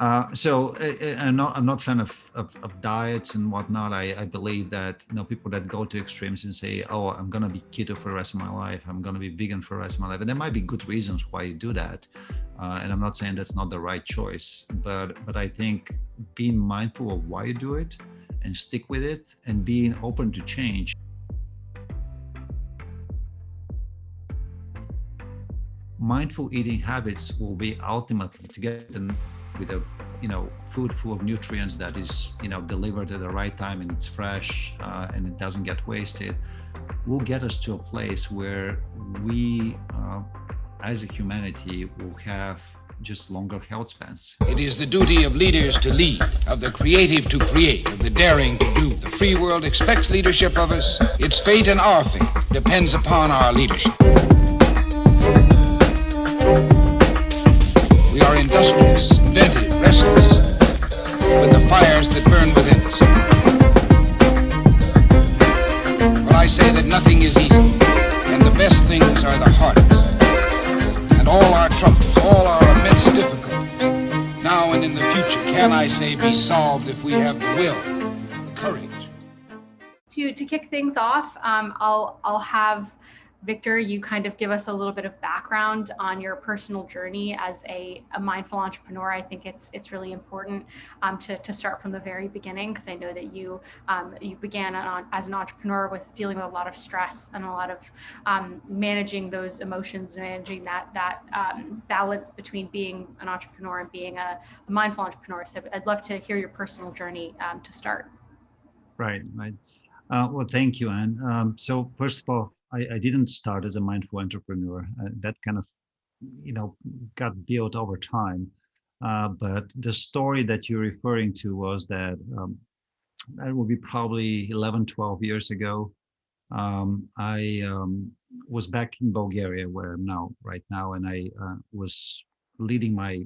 I'm not a fan of diets and whatnot. I believe that people that go to extremes and say, "Oh, I'm gonna be keto for the rest of my life. I'm gonna be vegan for the rest of my life," and there might be good reasons why you do that. And I'm not saying that's not the right choice, but I think being mindful of why you do it and stick with it, and being open to change. Mindful eating habits will be ultimately to get them with a food full of nutrients that is delivered at the right time, and it's fresh, and it doesn't get wasted, will get us to a place where we as a humanity will have just longer health spans. It is the duty of leaders to lead, of the creative to create, of the daring to do. The free world expects leadership of us. Its fate and our fate depends upon our leadership. We are industrious, inventive, restless, with the fires that burn within us. But I say that nothing is easy, and the best things are the hardest. And all our troubles, all our immense difficulties, now and in the future, can I say be solved if we have the will, the courage. To kick things off, I'll have Victor, you kind of give us a little bit of background on your personal journey as a mindful entrepreneur. I think it's really important to start from the very beginning, because I know that you began as an entrepreneur with dealing with a lot of stress and a lot of managing those emotions and managing that balance between being an entrepreneur and being a mindful entrepreneur. So I'd love to hear your personal journey to start. Right. Well, thank you, Anne. So first of all, I didn't start as a mindful entrepreneur. That kind of, got built over time. But the story that you're referring to was that will be probably 11, 12 years ago. I was back in Bulgaria, where I'm now, right now, and I was leading my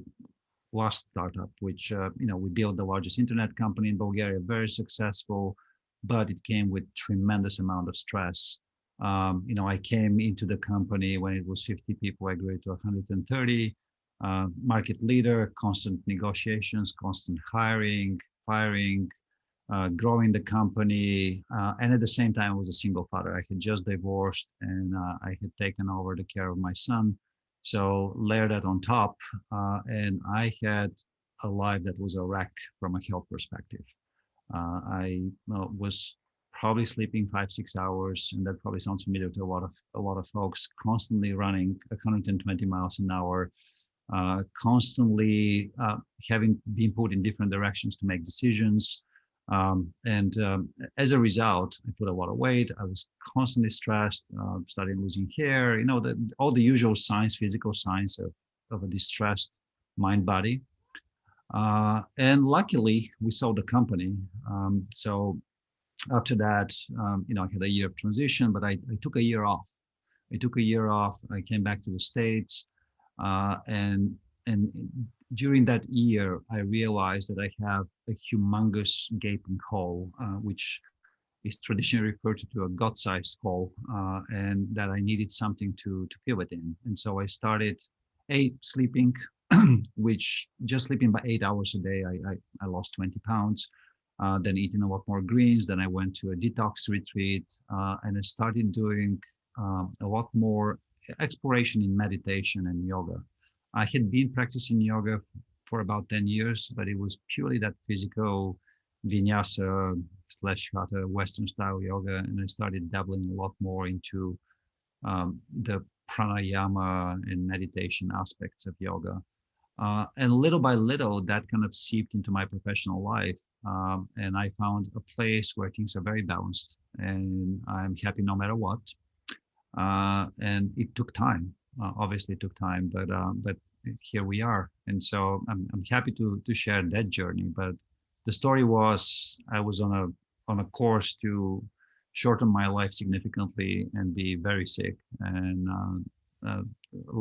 last startup, which, we built the largest internet company in Bulgaria, very successful, but it came with tremendous amount of stress. I came into the company when it was 50 people. I grew it to 130. Market leader, constant negotiations, constant hiring, firing, growing the company. And at the same time, I was a single father. I had just divorced, and I had taken over the care of my son. So layer that on top, and I had a life that was a wreck from a health perspective. I was probably sleeping 5-6 hours, and that probably sounds familiar to a lot of folks. Constantly running 120 miles an hour, constantly having been put in different directions to make decisions, and as a result, I put a lot of weight. I was constantly stressed, started losing hair. All the usual signs, physical signs of a distressed mind body. And luckily, we sold the company. So after that, I had a year of transition, but I took a year off. I took a year off. I came back to the States, and during that year, I realized that I have a humongous gaping hole, which is traditionally referred to a God-sized hole, and that I needed something to fill it in. And so I started sleeping, which just sleeping by 8 hours a day, I lost 20 pounds. Then eating a lot more greens. Then I went to a detox retreat, and I started doing a lot more exploration in meditation and yoga. I had been practicing yoga for about 10 years, but it was purely that physical vinyasa / hatha Western style yoga. And I started dabbling a lot more into the pranayama and meditation aspects of yoga. And little by little, that kind of seeped into my professional life. And I found a place where things are very balanced, and I'm happy no matter what. And it took time. Obviously, it took time, but here we are. And so I'm happy to share that journey. But the story was I was on a course to shorten my life significantly and be very sick. And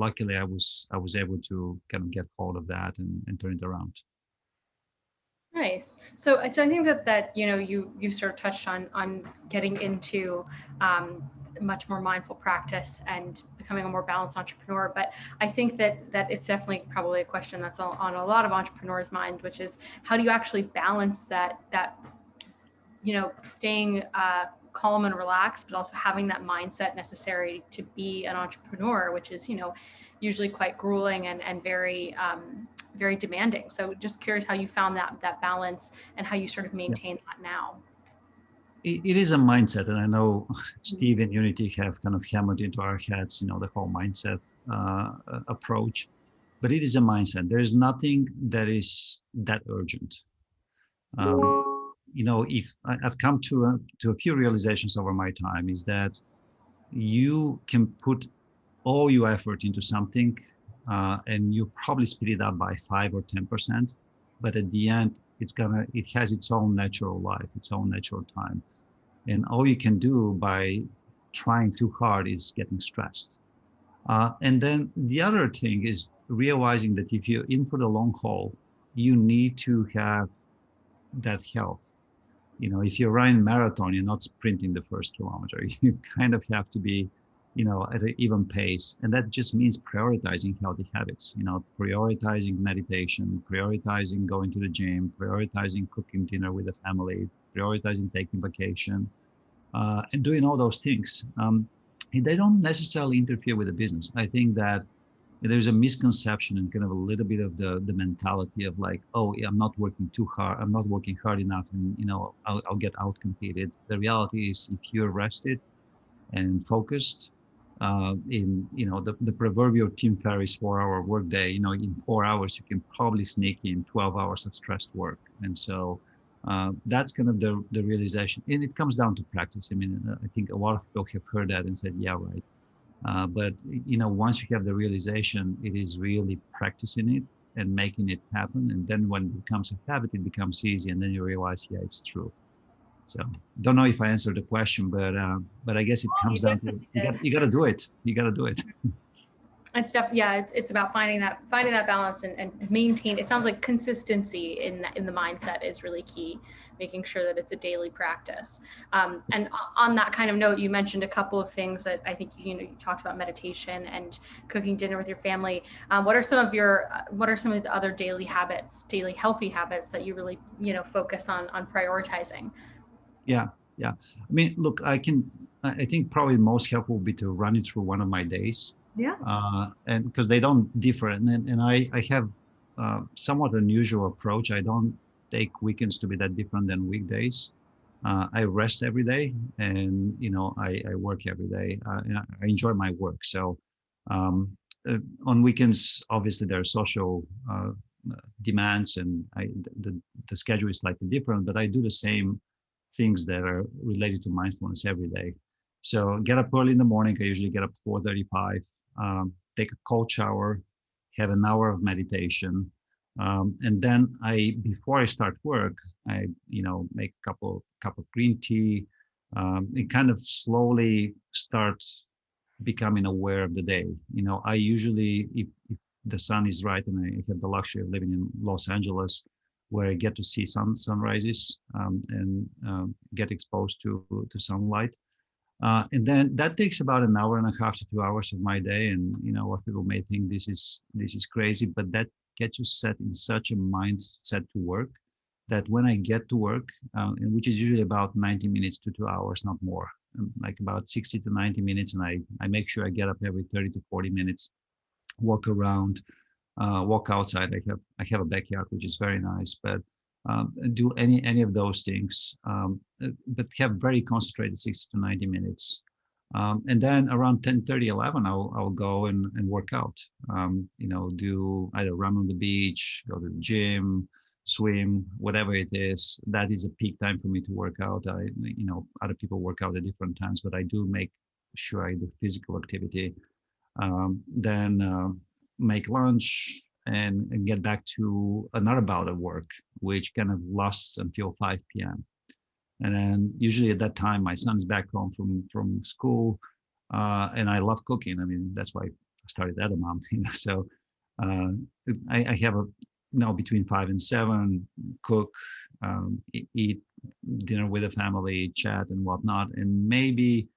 luckily, I was able to kind of get hold of that and turn it around. Nice. So I think that you sort of touched on getting into much more mindful practice and becoming a more balanced entrepreneur. But I think that it's definitely probably a question that's on a lot of entrepreneurs' mind, which is how do you actually balance that staying calm and relaxed, but also having that mindset necessary to be an entrepreneur, which is, usually quite grueling and very, very demanding. So just curious how you found that balance and how you sort of maintain that now. It is a mindset, and I know Steve and Unity have kind of hammered into our heads, the whole mindset approach. But it is a mindset. There is nothing that is that urgent. If I've come to a few realizations over my time, is that you can put all your effort into something, and you probably speed it up by 5 or 10%, but at the end, it has its own natural life, its own natural time. And all you can do by trying too hard is getting stressed. And then the other thing is realizing that if you're in for the long haul, you need to have that health. If you're running a marathon, you're not sprinting the first kilometer. You kind of have to be, at an even pace. And that just means prioritizing healthy habits, prioritizing meditation, prioritizing going to the gym, prioritizing cooking dinner with the family, prioritizing taking vacation, and doing all those things. They don't necessarily interfere with the business. I think that there's a misconception and kind of a little bit of the mentality of like, oh, yeah, I'm not working too hard. I'm not working hard enough, and I'll get out competed. The reality is, if you're rested and focused, the proverbial Tim Ferriss 4-hour workday, in 4 hours you can probably sneak in 12 hours of stressed work. And so that's kind of the realization, and it comes down to practice. I mean, I think a lot of people have heard that and said, yeah, right. But once you have the realization, it is really practicing it and making it happen. And then when it becomes a habit, it becomes easy. And then you realize, yeah, it's true. So don't know if I answered the question, but I guess it comes down to you got to do it. You got to do it. And stuff, yeah, it's about finding that balance and maintain. It sounds like consistency in the mindset is really key, making sure that it's a daily practice. And on that kind of note, you mentioned a couple of things that I think you talked about meditation and cooking dinner with your family. What are some of the other daily healthy habits that you really focus on prioritizing? Yeah. I mean, look, I think probably most helpful would be to run it through one of my days. Yeah. And because they don't differ, and I have somewhat unusual approach. I don't take weekends to be that different than weekdays. I rest every day, and I work every day. And I enjoy my work. So on weekends, obviously there are social demands, and the schedule is slightly different. But I do the same things that are related to mindfulness every day. So get up early in the morning. I usually get up 4:35. Take a cold shower, have an hour of meditation, and then before I start work, I make a cup of green tea, and kind of slowly start becoming aware of the day. I usually, if the sun is right, and I have the luxury of living in Los Angeles, where I get to see sunrises and get exposed to sunlight. And then that takes about an hour and a half to 2 hours of my day. And what people may think this is crazy, but that gets you set in such a mindset to work that when I get to work, and which is usually about 90 minutes to 2 hours, not more, like about 60 to 90 minutes, and I make sure I get up every 30 to 40 minutes, walk around, walk outside. I have a backyard, which is very nice, but do any of those things, but have very concentrated 60 to 90 minutes. And then around 10:30, 11, I'll go and work out. Do either run on the beach, go to the gym, swim, whatever it is. That is a peak time for me to work out. Other people work out at different times, but I do make sure I do physical activity. Then make lunch, and get back to another bout of work, which kind of lasts until 5 p.m. And then usually at that time, my son's back home from school, and I love cooking. I mean, that's why I started Edamam. So I have between 5 and 7, cook, eat dinner with the family, chat and whatnot, and maybe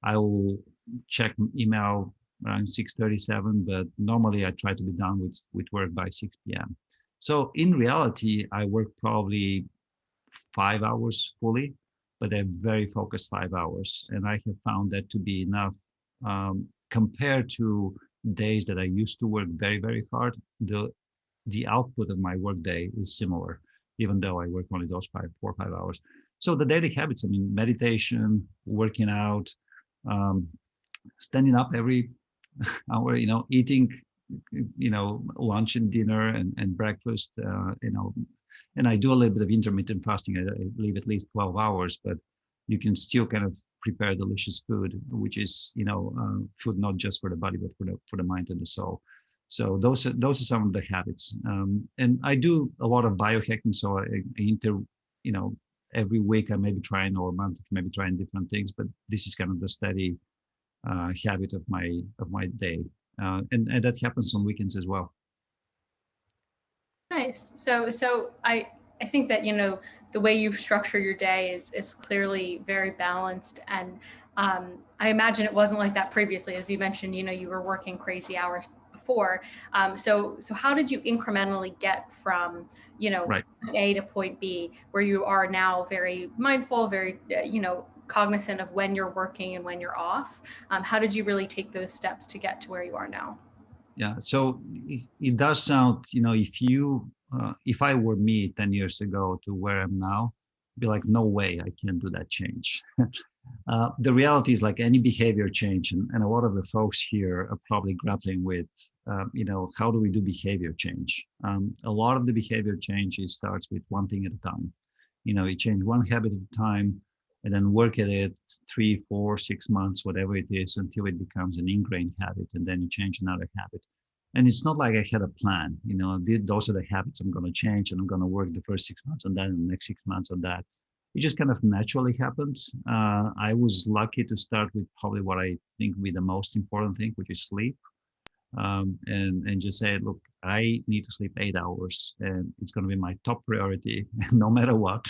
I will check email around 6:37, but normally I try to be done with work by 6 p.m. So in reality, I work probably 5 hours fully, but they're very focused 5 hours. And I have found that to be enough compared to days that I used to work very, very hard. The output of my workday is similar, even though I work only those 4 or 5 hours. So the daily habits, I mean, meditation, working out, um, standing up every hour, eating, lunch and dinner and breakfast, and I do a little bit of intermittent fasting. I leave at least 12 hours, but you can still kind of prepare delicious food, which is, food not just for the body, but for the mind and the soul. So those are some of the habits. And I do a lot of biohacking. So every week I may be trying, or a month maybe trying different things, but this is kind of the steady habit of my day. And that happens on weekends as well. Nice. So I think that the way you structure your day is clearly very balanced, and I imagine it wasn't like that previously, as you mentioned. You were working crazy hours before. So how did you incrementally get from Right. point A to point B, where you are now very mindful, very cognizant of when you're working and when you're off? How did you really take those steps to get to where you are now? Yeah. So it does sound, if I were me 10 years ago to where I'm now, be like, no way, I can't do that change. The reality is, like any behavior change, and a lot of the folks here are probably grappling with, how do we do behavior change? A lot of the behavior change starts with one thing at a time. You change one habit at a time, and then work at it 3, 4, 6 months, whatever it is, until it becomes an ingrained habit, and then you change another habit. And it's not like I had a plan. Those are the habits I'm going to change, and I'm going to work the first 6 months on that, and the next 6 months on that. It just kind of naturally happened. I was lucky to start with probably what I think would be the most important thing, which is sleep. And just say, look, I need to sleep 8 hours, and it's going to be my top priority, no matter what.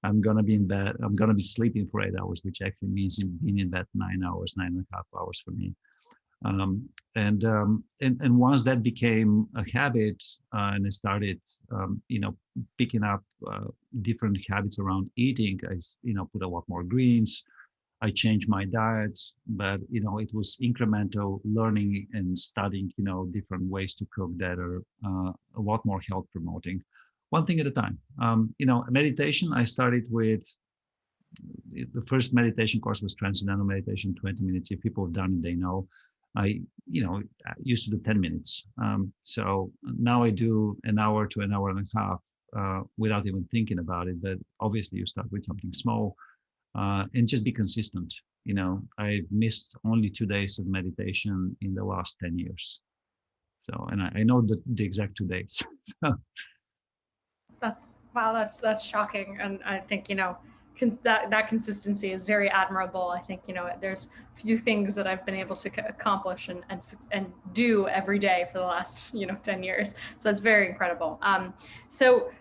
I'm going to be in bed. I'm going to be sleeping for 8 hours, which actually means being in bed 9 hours, 9.5 hours for me. And once that became a habit, and I started, picking up different habits around eating, I, put a lot more greens. I changed my diet, but it was incremental learning and studying, different ways to cook that are a lot more health promoting. One thing at a time. Meditation. I started with the first meditation course was transcendental meditation, 20 minutes. If people have done it, they know. I used to do 10 minutes. So now I do an hour to an hour and a half without even thinking about it. But obviously, you start with something small and just be consistent. I've missed only 2 days of meditation in the last 10 years. So, and I know the exact 2 days. So. That's shocking, and I think that consistency is very admirable. I think there's few things that I've been able to accomplish and do every day for the last 10 years. So that's very incredible. So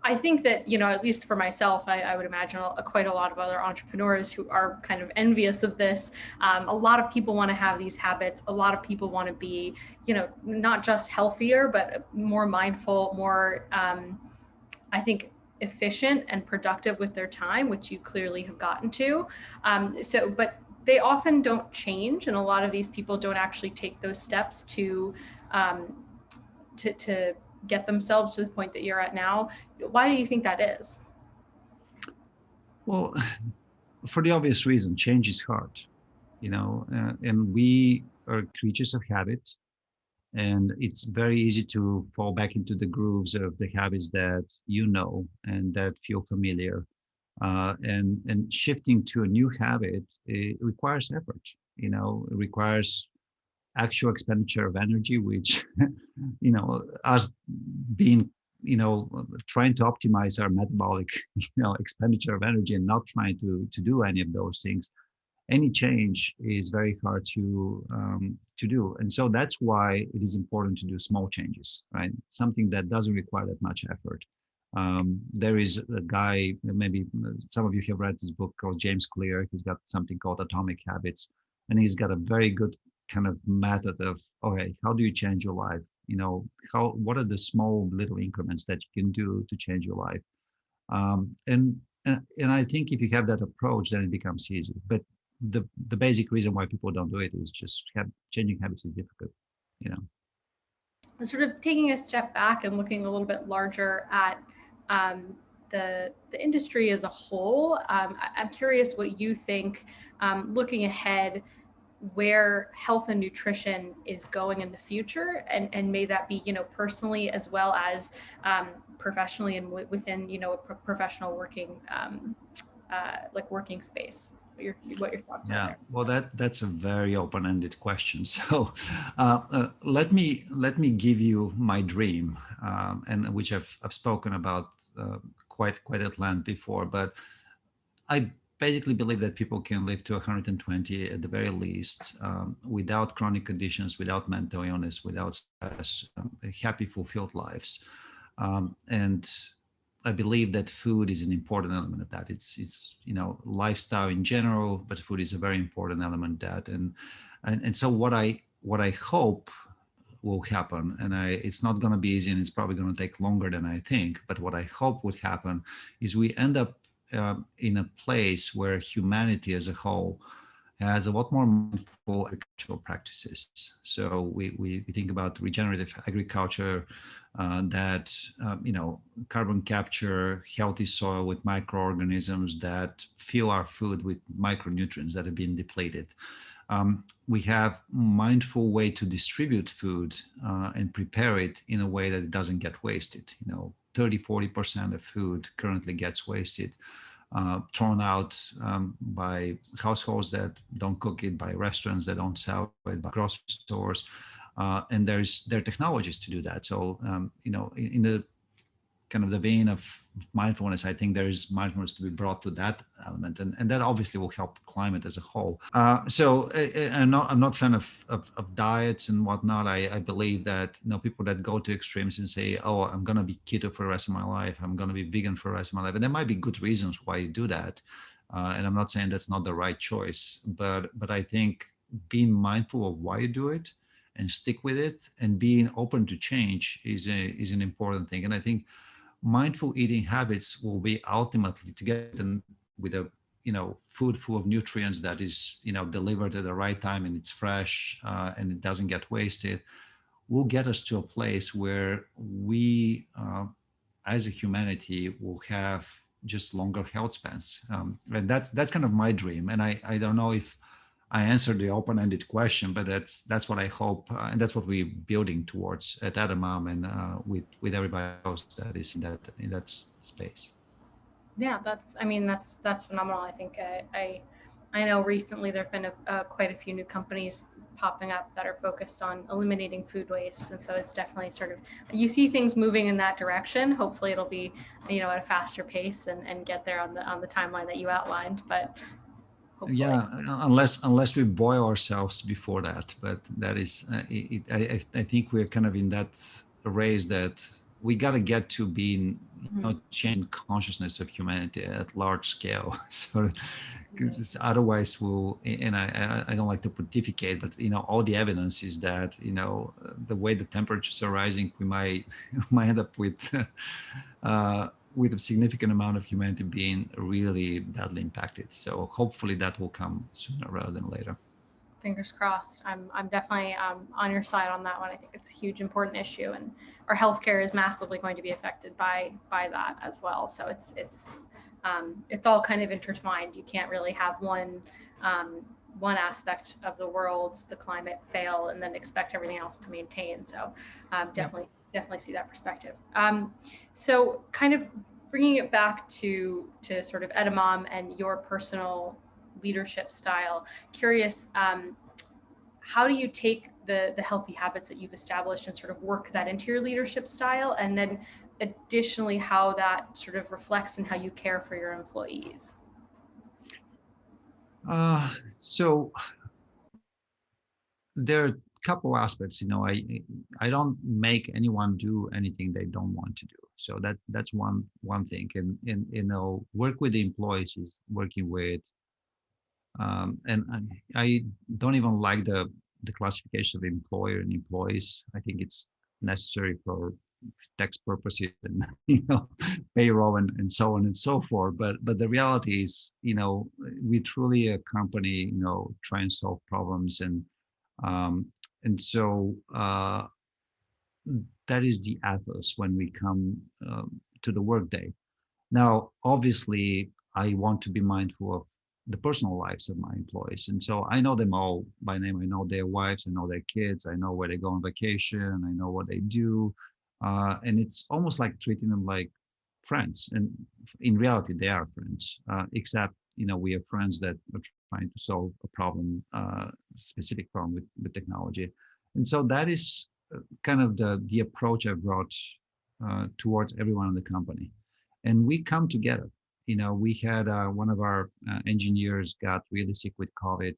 I think that at least for myself, I would imagine quite a lot of other entrepreneurs who are kind of envious of this. A lot of people want to have these habits. A lot of people want to be not just healthier, but more mindful, more I think efficient and productive with their time, which you clearly have gotten to. But they often don't change, and a lot of these people don't actually take those steps to get themselves to the point that you're at now. Why do you think that is? Well, for the obvious reason, change is hard, and we are creatures of habit. And it's very easy to fall back into the grooves of the habits that and that feel familiar. And shifting to a new habit, it requires effort. It requires actual expenditure of energy, which, us being, trying to optimize our metabolic, expenditure of energy and not trying to do any of those things. Any change is very hard to do. And so that's why it is important to do small changes, right? Something that doesn't require that much effort. There is a guy, maybe some of you have read this book called James Clear. He's got something called Atomic Habits, and he's got a very good kind of method of, okay, how do you change your life? What are the small little increments that you can do to change your life? And I think if you have that approach, then it becomes easy. But the basic reason why people don't do it is just changing habits is difficult, you know. Sort of taking a step back and looking a little bit larger at the industry as a whole. I'm curious what you think, looking ahead, where health and nutrition is going in the future, and may that be, personally as well as professionally and within, a professional working working space. What your thoughts are there? Well, that's a very open-ended question. So let me give you my dream, and which I've spoken about quite at length before. But I basically believe that people can live to 120 at the very least, without chronic conditions, without mental illness, without stress, happy, fulfilled lives. And I believe that food is an important element of that. It's lifestyle in general, but food is a very important element of that. And so what I hope will happen, and it's not going to be easy, and it's probably going to take longer than I think. But what I hope would happen is we end up in a place where humanity as a whole has a lot more mindful agricultural practices. So we think about regenerative agriculture, that carbon capture, healthy soil with microorganisms that fuel our food with micronutrients that have been depleted. We have mindful way to distribute food and prepare it in a way that it doesn't get wasted. 30-40% of food currently gets wasted, thrown out by households that don't cook it, by restaurants that don't sell it, by grocery stores. And there are technologies to do that. So, in the kind of the vein of mindfulness, I think there is mindfulness to be brought to that element, and that obviously will help climate as a whole. So I'm not a fan of diets and whatnot. I believe that people that go to extremes and say, oh, I'm going to be keto for the rest of my life, I'm going to be vegan for the rest of my life, and there might be good reasons why you do that. And I'm not saying that's not the right choice, but I think being mindful of why you do it and stick with it and being open to change is an important thing. And I think mindful eating habits will be ultimately to get them with a food full of nutrients that is delivered at the right time, and it's fresh, and it doesn't get wasted, will get us to a place where we as a humanity will have just longer health spans, and that's kind of my dream. And I don't know if I answered the open-ended question, but that's what I hope, and that's what we're building towards at Edamam, and with everybody else that is in that space. Yeah, that's phenomenal. I think I know recently there've been quite a few new companies popping up that are focused on eliminating food waste, and so it's definitely sort of, you see things moving in that direction. Hopefully, it'll be at a faster pace and get there on the timeline that you outlined, but. Hopefully. Yeah, unless we boil ourselves before that, but that is, I think we're kind of in that race that we got to get to being, change consciousness of humanity at large scale. So, because otherwise we'll, and I don't like to pontificate, but all the evidence is that the way the temperatures are rising, we might end up with a significant amount of humanity being really badly impacted. So hopefully that will come sooner rather than later. Fingers crossed. I'm definitely on your side on that one. I think it's a huge, important issue, and our healthcare is massively going to be affected by that as well. So it's all kind of intertwined. You can't really have one aspect of the world, the climate, fail and then expect everything else to maintain. So definitely see that perspective. So kind of bringing it back to sort of Edamam and your personal leadership style, curious, how do you take the healthy habits that you've established and sort of work that into your leadership style? And then additionally, how that sort of reflects in how you care for your employees? So there are a couple aspects. I don't make anyone do anything they don't want to do. So that's one thing. And work with the employees is working with, and I don't even like the classification of employer and employees. I think it's necessary for tax purposes and payroll and so on and so forth. But the reality is, we truly a company, try and solve problems, um, and so that is the ethos when we come to the workday. Now, obviously, I want to be mindful of the personal lives of my employees. And so I know them all by name. I know their wives, I know their kids, I know where they go on vacation, I know what they do. And it's almost like treating them like friends. And in reality, they are friends, except, we are friends that are trying to solve a problem, specific problem with technology. And so that is kind of the approach I brought towards everyone in the company. And we come together. We had one of our engineers got really sick with COVID,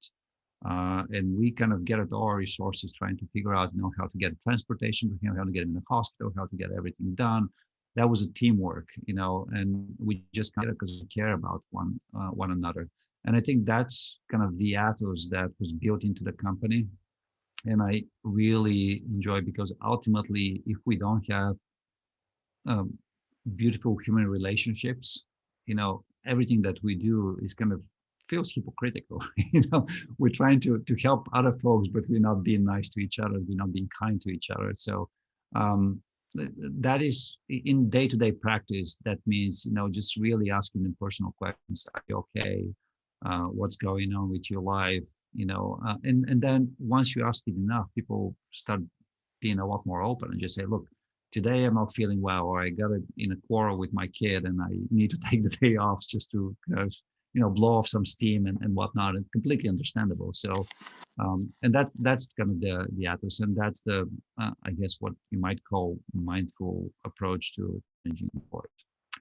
and we kind of gathered all our resources trying to figure out, how to get transportation to him, how to get him in the hospital, how to get everything done. That was a teamwork, and we just kind of because we care about one another. And I think that's kind of the ethos that was built into the company, and I really enjoy because ultimately, if we don't have um, beautiful human relationships, everything that we do is kind of feels hypocritical. We're trying to help other folks, but we're not being nice to each other. We're not being kind to each other. So um, that is in day-to-day practice. That means, just really asking them personal questions. Are you okay? What's going on with your life? And then once you ask it enough, people start being a lot more open and just say, look, today I'm not feeling well, or I got in a quarrel with my kid and I need to take the day off just to, blow off some steam and whatnot. It's completely understandable. So, and that's kind of the ethos, and that's the, I guess, what you might call mindful approach to managing employees.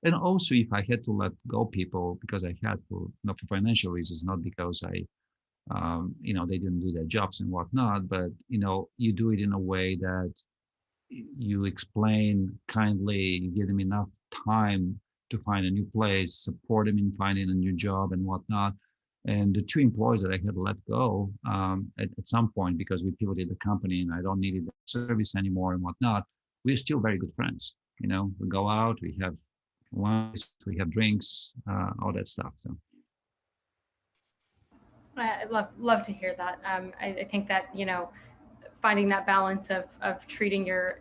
And also, if I had to let go people because I had to, not for financial reasons, not because they didn't do their jobs and whatnot, but you do it in a way that you explain kindly, you give them enough time to find a new place, support them in finding a new job and whatnot. And the two employees that I had to let go at some point because we pivoted the company and I don't need the service anymore and whatnot, we're still very good friends. We go out, we have wines, we have drinks, all that stuff. So. I love to hear that. I think that finding that balance of treating your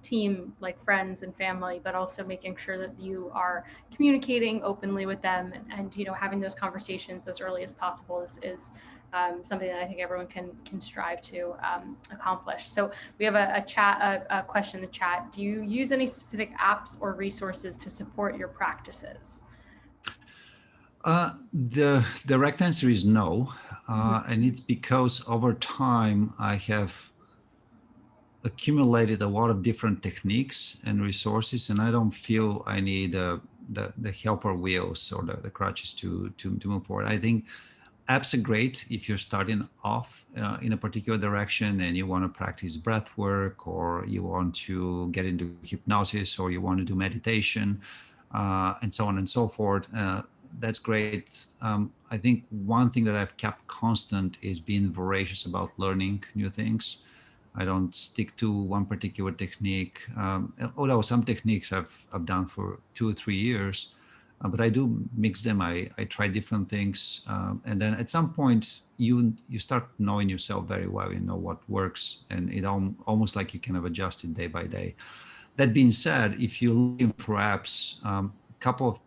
team like friends and family, but also making sure that you are communicating openly with them and having those conversations as early as possible is something that I think everyone can strive to accomplish. So we have a question in the chat. Do you use any specific apps or resources to support your practices? The direct answer is no, and it's because over time I have accumulated a lot of different techniques and resources, and I don't feel I need the helper wheels or the crutches to move forward. I think apps are great if you're starting off in a particular direction and you want to practice breath work, or you want to get into hypnosis, or you want to do meditation, and so on and so forth. That's great. I think one thing that I've kept constant is being voracious about learning new things. I don't stick to one particular technique, although some techniques I've done for 2 or 3 years, but I do mix them. I try different things, and then at some point you start knowing yourself very well. You know what works, and it almost like you kind of adjust it day by day. That being said, if you're looking for apps, a couple of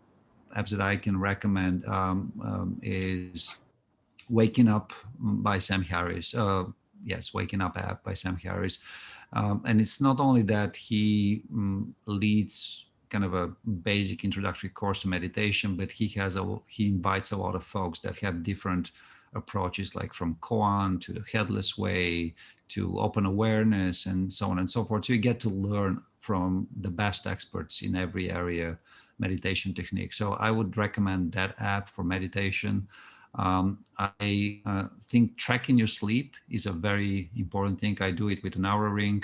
apps that I can recommend is Waking Up by Sam Harris. Yes, Waking Up app by Sam Harris. And it's not only that he leads kind of a basic introductory course to meditation, but he invites a lot of folks that have different approaches, like from koan to the headless way to open awareness and so on and so forth. So you get to learn from the best experts in every area, meditation technique. So I would recommend that app for meditation. I think tracking your sleep is a very important thing. I do it with an Aura Ring.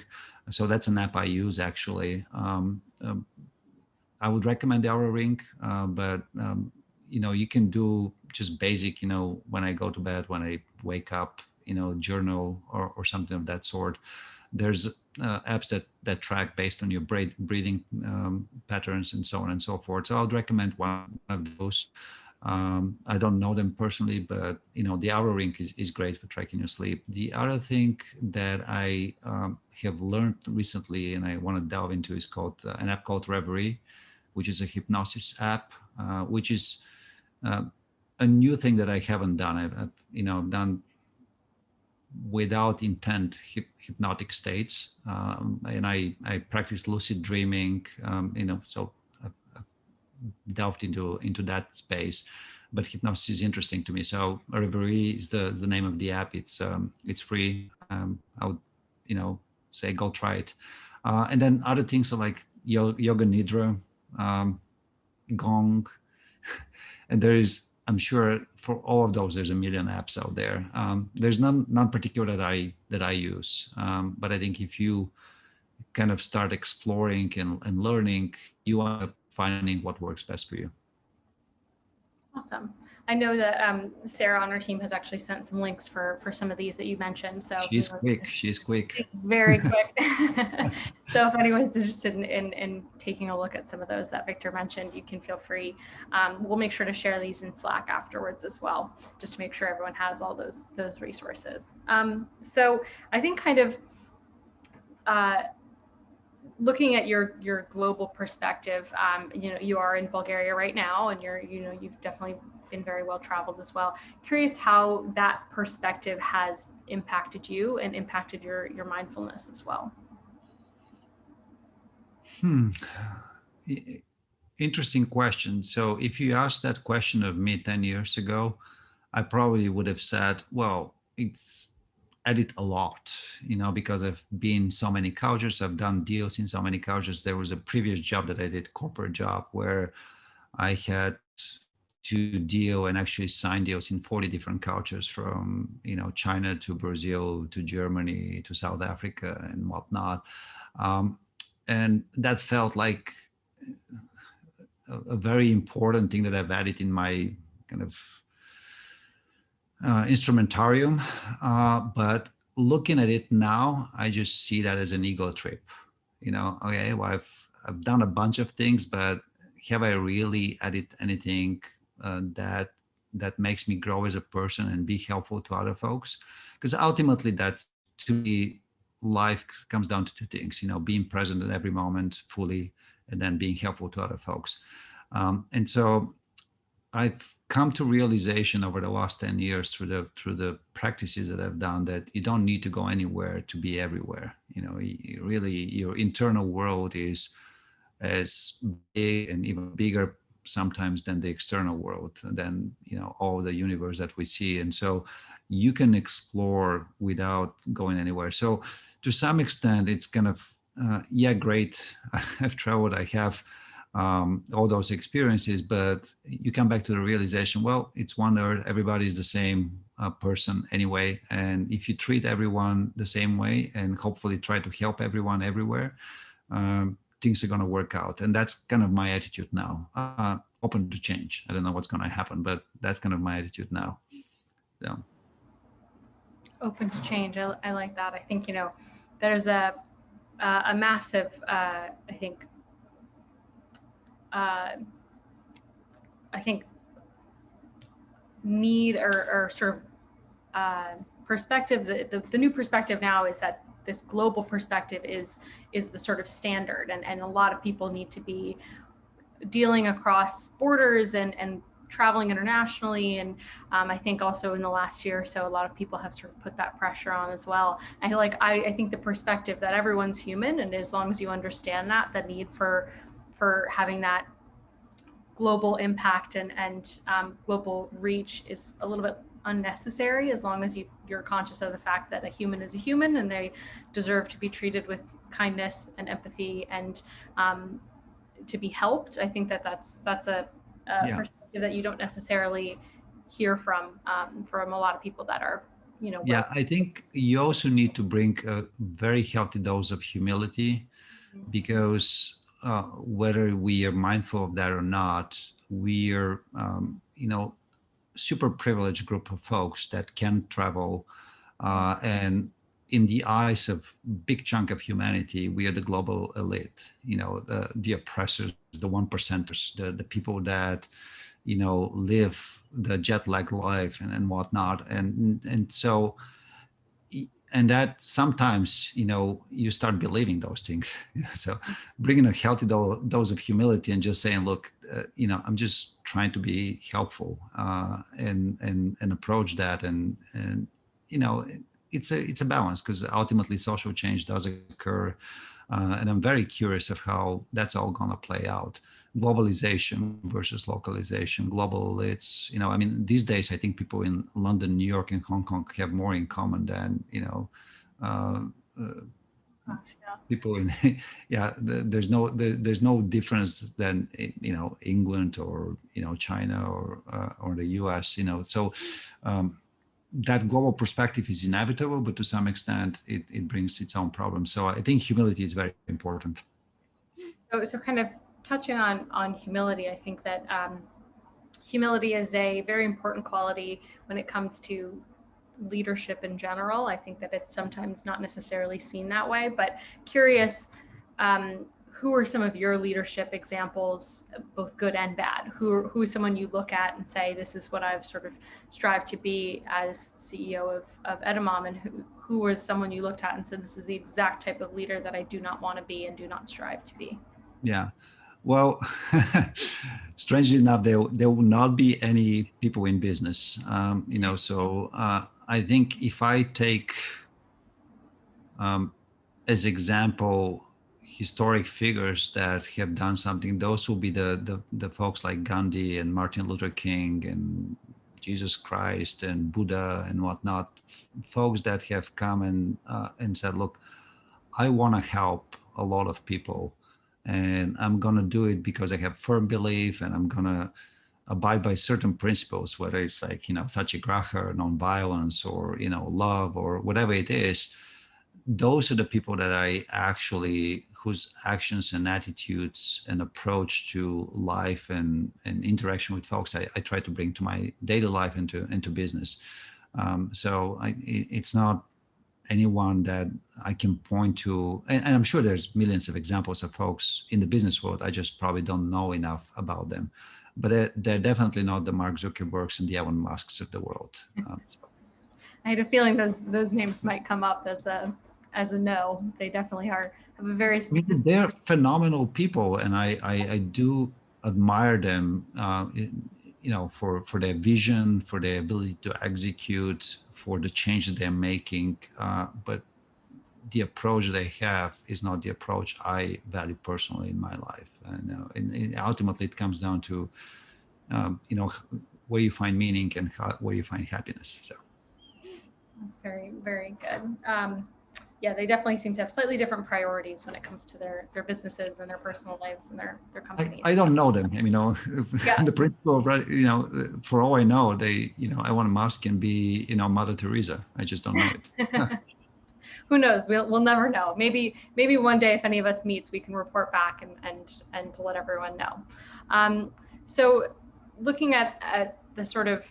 So that's an app I use actually. I would recommend the Aura Ring, but you can do just basic, when I go to bed, when I wake up, journal or something of that sort. There's apps that track based on your breathing patterns and so on and so forth. So I would recommend one of those. I don't know them personally, but the Aura Ring is great for tracking your sleep. The other thing that I have learned recently and I want to delve into is called an app called Reverie, which is a hypnosis app, which is a new thing that I haven't done. I've done without intent hypnotic states, and I practice lucid dreaming. So I've delved into that space, but hypnosis is interesting to me. So Reverie is the name of the app. It's free. I would say go try it, and then other things are like yoga nidra, gong, and I'm sure for all of those, there's a million apps out there. There's none particular that I use, but I think if you kind of start exploring and learning, you end up finding what works best for you. Awesome. I know that Sarah on our team has actually sent some links for some of these that you mentioned. So she's quick. She's quick. She's very quick. So if anyone's interested in taking a look at some of those that Victor mentioned, you can feel free. We'll make sure to share these in Slack afterwards as well, just to make sure everyone has all those resources. So I think kind of looking at your global perspective, you are in Bulgaria right now, and you've definitely been very well traveled as well. Curious how that perspective has impacted you and impacted your mindfulness as well. Interesting question. So if you asked that question of me 10 years ago, I probably would have said, well, it's edit a lot, because I've been in so many cultures, I've done deals in so many cultures. There was a previous job that I did, corporate job, where I had to deal and actually sign deals in 40 different cultures, from China to Brazil to Germany to South Africa and whatnot, and that felt like a very important thing that I've added in my kind of instrumentarium, but looking at it now, I just see that as an ego trip. Okay, well, I've done a bunch of things, but have I really added anything that makes me grow as a person and be helpful to other folks? Because ultimately, that's, to me, life comes down to two things: being present at every moment fully, and then being helpful to other folks. And so I've come to realization over the last 10 years through the practices that I've done, that you don't need to go anywhere to be everywhere. Really, your internal world is as big and even bigger sometimes than the external world, than all the universe that we see. And so you can explore without going anywhere. So to some extent, it's kind of great. I've traveled. I have all those experiences, but you come back to the realization, well, it's one earth, everybody is the same person anyway, and if you treat everyone the same way and hopefully try to help everyone everywhere, things are going to work out. And that's kind of my attitude now. Open to change. I don't know what's going to happen, but that's kind of my attitude now. So. Open to change. I like that. I think there's a massive I think need or sort of perspective. The new perspective now is that this global perspective is the sort of standard, and a lot of people need to be dealing across borders and traveling internationally. And I think also in the last year or so, a lot of people have sort of put that pressure on as well. I think the perspective that everyone's human, and as long as you understand that, the need for having that global impact and global reach is a little bit unnecessary, as long as you're conscious of the fact that a human is a human and they deserve to be treated with kindness and empathy and to be helped. I think that's a perspective that you don't necessarily hear from a lot of people that are I think you also need to bring a very healthy dose of humility, because whether we are mindful of that or not, we are, super privileged group of folks that can travel, and in the eyes of big chunk of humanity, we are the global elite. The oppressors, the 1%ers, the people that live the jet lag life and whatnot, and so and that sometimes you start believing those things. So bringing a healthy dose of humility and just saying, look, I'm just trying to be helpful, and approach that, and it's a balance, because ultimately social change does occur, and I'm very curious of how that's all going to play out. Globalization versus localization, global elites. These days I think people in London, New York, and Hong Kong have more in common than uh, Gosh, yeah. people in yeah. There's no difference than England or China or the US. So that global perspective is inevitable, but to some extent it brings its own problems. So I think humility is very important. So kind of touching on humility, I think that humility is a very important quality when it comes to leadership in general. I think that it's sometimes not necessarily seen that way, but curious, who are some of your leadership examples, both good and bad? Who is someone you look at and say, this is what I've sort of strived to be as CEO of Edamam, and who was someone you looked at and said, this is the exact type of leader that I do not want to be and do not strive to be? Yeah. Well, strangely enough, there will not be any people in business. So I think if I take as example historic figures that have done something, those will be the folks like Gandhi and Martin Luther King and Jesus Christ and Buddha and whatnot, folks that have come and said, look, I want to help a lot of people, and I'm going to do it because I have firm belief, and I'm going to abide by certain principles, whether it's like, satyagraha, nonviolence, or, love, or whatever it is. Those are the people that I actually, whose actions and attitudes and approach to life and interaction with folks, I try to bring to my daily life and into business. So it's not anyone that I can point to, and I'm sure there's millions of examples of folks in the business world. I just probably don't know enough about them, but they're definitely not the Mark Zuckerbergs and the Elon Musks of the world. I had a feeling those names might come up as a no. They definitely have a very specific. They're phenomenal people, and I do admire them. For their vision, for their ability to execute, for the change that they're making. But the approach they have is not the approach I value personally in my life. And ultimately, it comes down to, where you find meaning and where you find happiness. So that's very, very good. Yeah, they definitely seem to have slightly different priorities when it comes to their businesses and their personal lives and their companies. I don't know them. Yeah. The principle of, for all I know, Elon Musk can be, Mother Teresa. I just don't know it. Who knows? We'll never know. Maybe one day, if any of us meets, we can report back and let everyone know. So looking at the sort of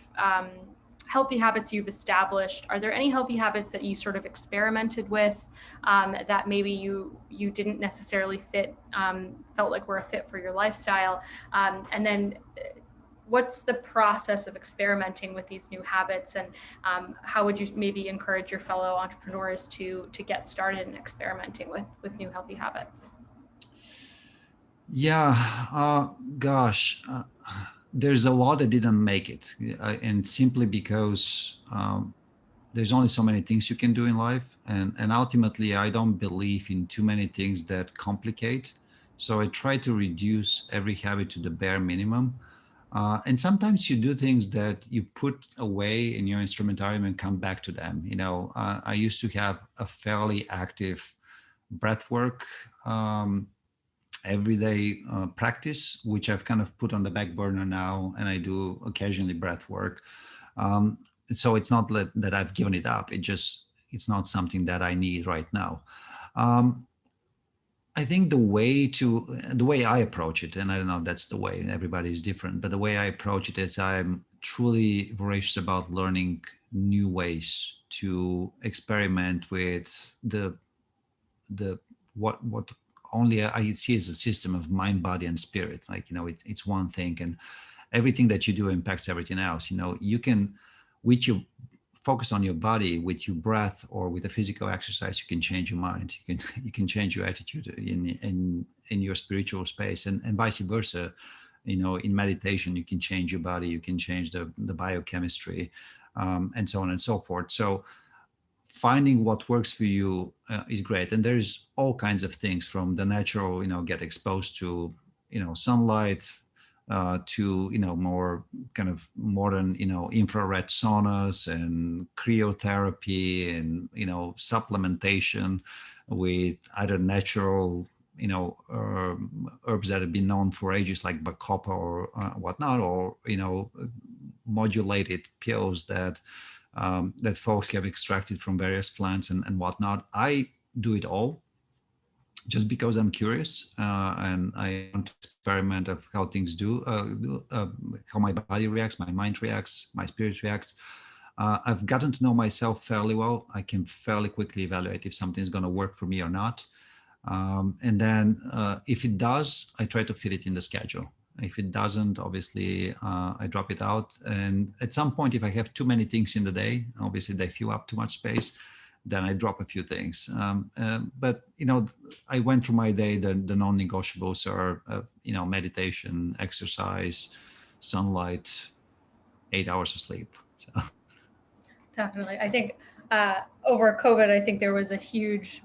healthy habits you've established, are there any healthy habits that you sort of experimented with that maybe you didn't necessarily felt like were a fit for your lifestyle? And then what's the process of experimenting with these new habits, and how would you maybe encourage your fellow entrepreneurs to get started in experimenting with new healthy habits? Yeah, gosh. There's a lot that didn't make it, and simply because there's only so many things you can do in life, and ultimately I don't believe in too many things that complicate. So I try to reduce every habit to the bare minimum. And sometimes you do things that you put away in your instrumentarium and come back to them. I used to have a fairly active breath work everyday practice, which I've kind of put on the back burner now, and I do occasionally breath work. So it's not that I've given it up. It's not something that I need right now. I think the way I approach it, and I don't know if that's the way, everybody is different, but the way I approach it is I'm truly voracious about learning new ways to experiment with the what only I see as a system of mind, body, and spirit. Like, it's one thing, and everything that you do impacts everything else. You can, with your focus on your body, with your breath, or with a physical exercise, you can change your mind. You can change your attitude in your spiritual space, and vice versa. In meditation, you can change your body, you can change the biochemistry, and so on and so forth. So finding what works for you is great, and there's all kinds of things, from the natural, get exposed to sunlight, to more kind of modern infrared saunas and cryotherapy, and supplementation with either natural herbs that have been known for ages, like bacopa or whatnot, or modulated pills that folks have extracted from various plants and whatnot. I do it all just because I'm curious, and I want to experiment of how things how my body reacts, my mind reacts, my spirit reacts. I've gotten to know myself fairly well. I can fairly quickly evaluate if something's going to work for me or not. And then if it does, I try to fit it in the schedule. If it doesn't, obviously, I drop it out. And at some point, if I have too many things in the day, obviously they fill up too much space, then I drop a few things. But I went through my day. The non-negotiables are meditation, exercise, sunlight, 8 hours of sleep. So. Definitely. I think over COVID, I think there was a huge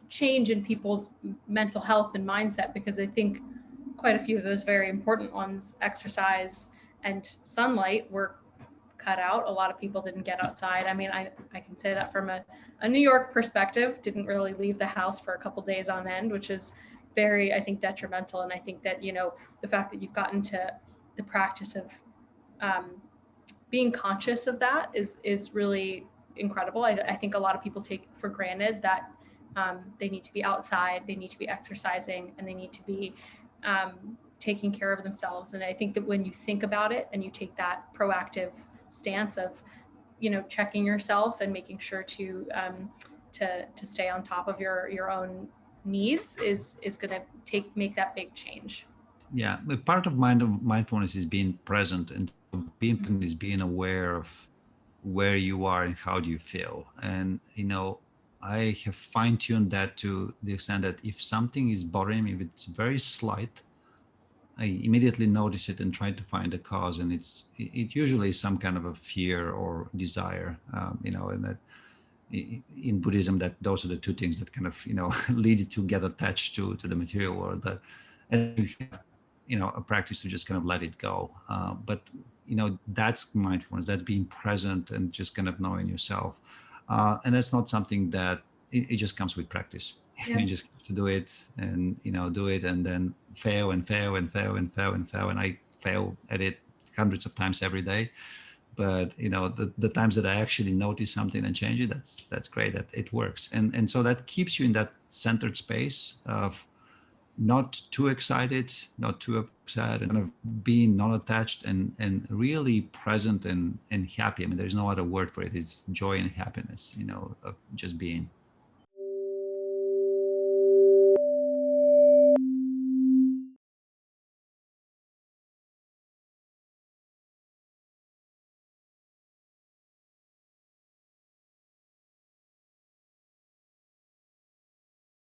change in people's mental health and mindset, because I think quite a few of those very important ones, exercise and sunlight, were cut out. A lot of people didn't get outside. I mean, I can say that from a New York perspective, didn't really leave the house for a couple days on end, which is very, I think, detrimental. And I think that, the fact that you've gotten to the practice of being conscious of that is really incredible. I think a lot of people take for granted that they need to be outside, they need to be exercising, and they need to be taking care of themselves. And I think that when you think about it and you take that proactive stance of, checking yourself and making sure to stay on top of your own needs is going to make that big change. Yeah, but part of mindfulness is being present, and being present is being aware of where you are and how do you feel. And I have fine-tuned that to the extent that if something is bothering me, if it's very slight, I immediately notice it and try to find the cause. And it usually is some kind of a fear or desire, and that in Buddhism, that those are the two things that kind of lead you to get attached to the material world. But and you have a practice to just kind of let it go. But that's mindfulness, that's being present and just kind of knowing yourself. And that's not something that it just comes with practice. Yeah. You just have to do it, and do it, and then fail and fail and fail and fail and fail. And I fail at it hundreds of times every day. But the times that I actually notice something and change it, that's great, that it works. And so that keeps you in that centered space of not too excited, not too upset, and kind of being non-attached and really present and happy. I mean, there's no other word for it. It's joy and happiness, of just being.